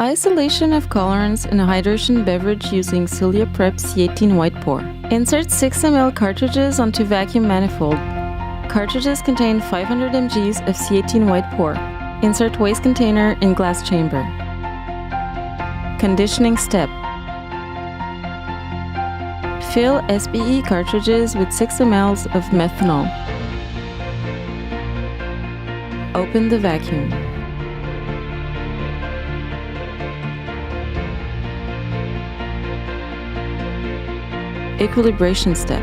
Isolation of colorants in a hydration beverage using SiliaPrep C18 Widepore. Insert 6 ml cartridges onto vacuum manifold. Cartridges contain 500 mg of C18 Widepore. Insert waste container in glass chamber. Conditioning step. Fill SPE cartridges with 6 ml of methanol. Open the vacuum. Equilibration step.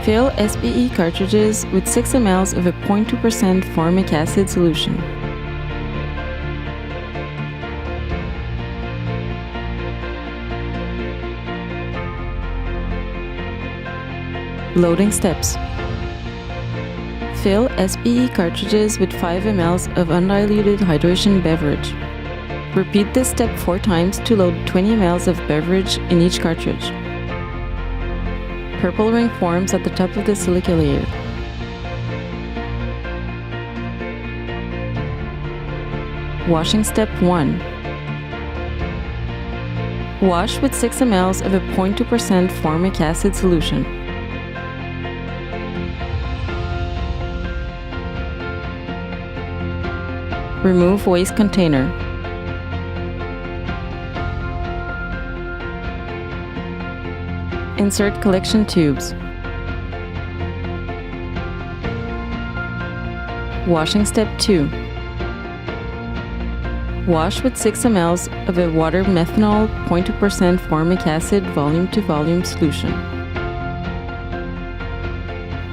Fill SPE cartridges with 6 ml of a 0.2% formic acid solution. Loading steps. Fill SPE cartridges with 5 ml of undiluted hydration beverage. Repeat this step 4 times to load 20 ml of beverage in each cartridge. Purple ring forms at the top of the silica layer. Washing step 1. Wash with 6 ml of a 0.2% formic acid solution. Remove waste container. Insert collection tubes. Washing step 2. Wash with 6 ml of a water methanol 0.2% formic acid volume-to-volume solution.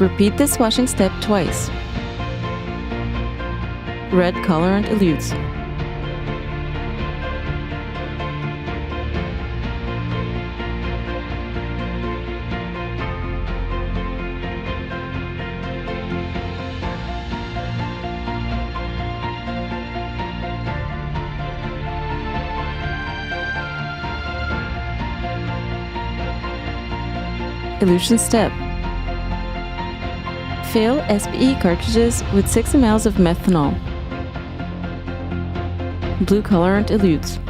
Repeat this washing step twice. Red colorant elutes. Elution step. Fill SPE cartridges with 6 ml of methanol. Blue colorant elutes.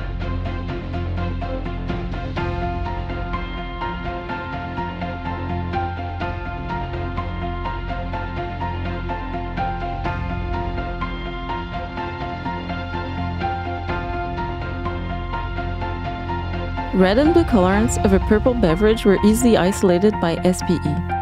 Red and blue colorants of a purple beverage were easily isolated by SPE.